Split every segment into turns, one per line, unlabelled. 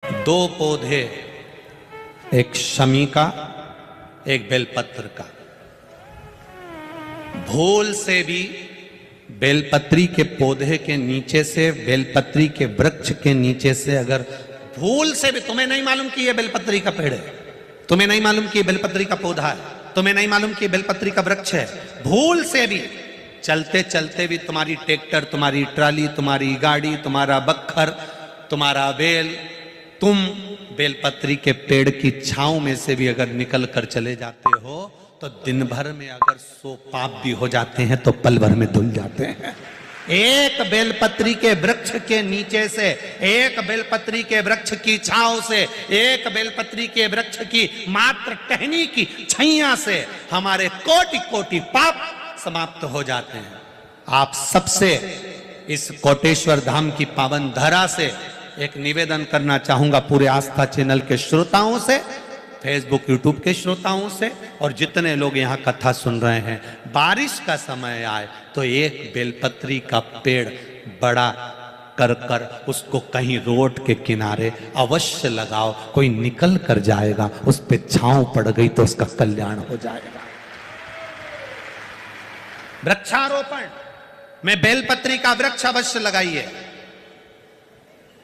दो पौधे, एक शमी का, एक बेलपत्र का। भूल से भी बेलपत्री के पौधे के नीचे से, बेलपत्री के वृक्ष के नीचे से अगर भूल से भी, तुम्हें नहीं मालूम कि यह बेलपत्री का पेड़ है, तुम्हें नहीं मालूम कि यह बेलपत्री का पौधा है, तुम्हें नहीं मालूम कि बेलपत्री का वृक्ष है, भूल से भी चलते चलते भी तुम्हारी ट्रैक्टर, तुम्हारी ट्राली, तुम्हारी गाड़ी, तुम्हारा बक्खर, तुम्हारा बेल, तुम बेलपत्री के पेड़ की छांव में से भी अगर निकल कर चले जाते हो तो दिन भर में अगर 100 पाप भी हो जाते हैं तो पल भर में धुल जाते हैं। एक बेलपत्री के वृक्ष के नीचे से, एक बेलपत्री के वृक्ष की छांव से, एक बेलपत्री के वृक्ष की मात्र टहनी की छैया से हमारे कोटि कोटि पाप समाप्त हो जाते हैं। आप सबसे इस कोटेश्वर धाम की पावन धरा से एक निवेदन करना चाहूंगा, पूरे आस्था चैनल के श्रोताओं से, फेसबुक यूट्यूब के श्रोताओं से, और जितने लोग यहाँ कथा सुन रहे हैं, बारिश का समय आए तो एक बेलपत्री का पेड़ बड़ा कर कर उसको कहीं रोड के किनारे अवश्य लगाओ। कोई निकल कर जाएगा, उस पे छांव पड़ गई तो उसका कल्याण हो जाएगा। वृक्षारोपण में बेलपत्री का वृक्ष अवश्य लगाइए।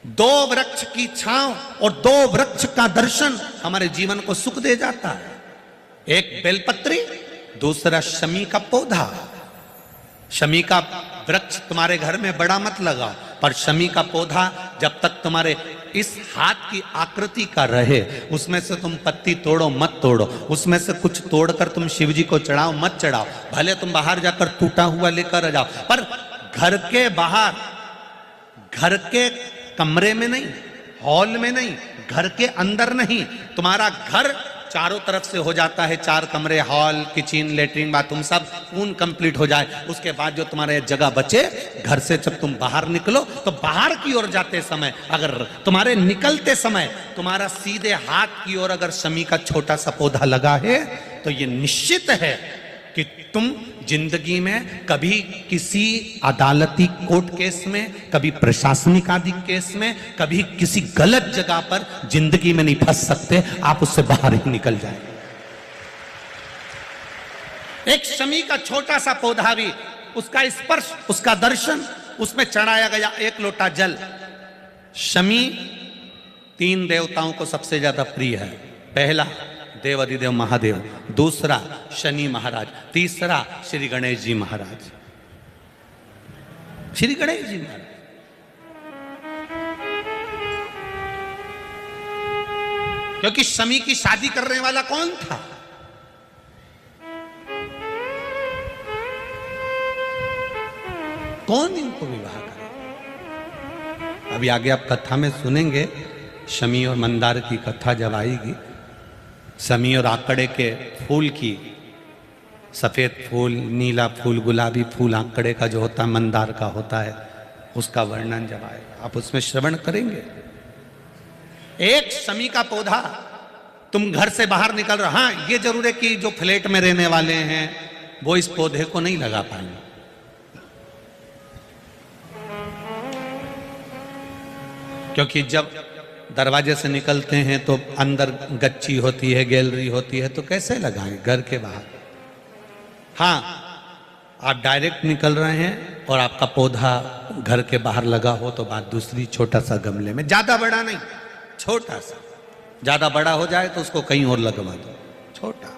2 वृक्ष की छांव और 2 वृक्ष का दर्शन हमारे जीवन को सुख दे जाता है। एक बेलपत्री, दूसरा शमी का पौधा। शमी का वृक्ष तुम्हारे घर में बड़ा मत लगाओ, पर शमी का पौधा जब तक तुम्हारे इस हाथ की आकृति का रहे, उसमें से तुम पत्ती तोड़ो मत तोड़ो, उसमें से कुछ तोड़कर तुम शिव जी को चढ़ाओ मत चढ़ाओ, भले तुम बाहर जाकर टूटा हुआ लेकर आ जाओ, पर घर के बाहर, घर के कमरे में नहीं, हॉल में नहीं, घर के अंदर नहीं। तुम्हारा घर चारों तरफ से हो जाता है, 4 कमरे, हॉल, किचन, लेटरिन, बाथरूम सब पूर्ण कंप्लीट हो जाए, उसके बाद जो तुम्हारे जगह बचे, घर से जब तुम बाहर निकलो तो बाहर की ओर जाते समय, अगर तुम्हारे निकलते समय तुम्हारा सीधे हाथ की ओर अगर शमी का छोटा सा पौधा लगा है तो ये निश्चित है कि तुम जिंदगी में कभी किसी अदालती कोर्ट केस में, कभी प्रशासनिक आदि केस में, कभी किसी गलत जगह पर जिंदगी में नहीं फंस सकते, आप उससे बाहर ही निकल जाएंगे। एक शमी का छोटा सा पौधा भी, उसका स्पर्श, उसका दर्शन, उसमें चढ़ाया गया 1 लोटा जल। शमी 3 देवताओं को सबसे ज्यादा प्रिय है। पहला देवाधिदेव महादेव, दूसरा शनि महाराज, तीसरा श्री गणेश जी महाराज। श्री गणेश जी महाराज क्योंकि शमी की शादी करने वाला कौन था? कौन इनको विवाह करे? अभी आगे आप कथा में सुनेंगे, शमी और मंदार की कथा जब आएगी, शमी और आकड़े के फूल की, सफेद फूल, नीला फूल, गुलाबी फूल आकड़े का जो होता है, मंदार का होता है, उसका वर्णन जब आएगा आप उसमें श्रवण करेंगे। एक शमी का पौधा, तुम घर से बाहर निकल रहे, हाँ ये जरूर है कि जो फ्लैट में रहने वाले हैं वो इस पौधे को नहीं लगा पाएंगे, क्योंकि जब दरवाजे से निकलते हैं तो अंदर गच्ची होती है, गैलरी होती है, तो कैसे लगाएं घर के बाहर। हाँ, आप डायरेक्ट निकल रहे हैं और आपका पौधा घर के बाहर लगा हो तो बात दूसरी, छोटा सा गमले में, ज्यादा बड़ा नहीं, छोटा सा। ज्यादा बड़ा हो जाए तो उसको कहीं और लगवा दो, छोटा।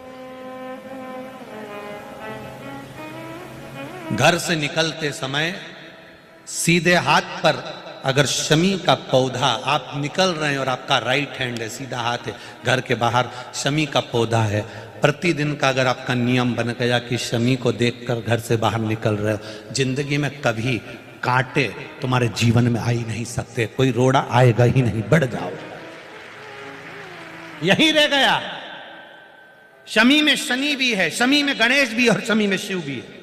घर से निकलते समय सीधे हाथ पर अगर शमी का पौधा, आप निकल रहे हैं और आपका राइट हैंड है, सीधा हाथ है, घर के बाहर शमी का पौधा है, प्रतिदिन का अगर आपका नियम बन गया कि शमी को देखकर घर से बाहर निकल रहे हो, जिंदगी में कभी कांटे तुम्हारे जीवन में आ ही नहीं सकते, कोई रोड़ा आएगा ही नहीं, बढ़ जाओ। यही रह गया। शमी में शनि भी है, शमी में गणेश भी और शमी में शिव भी है।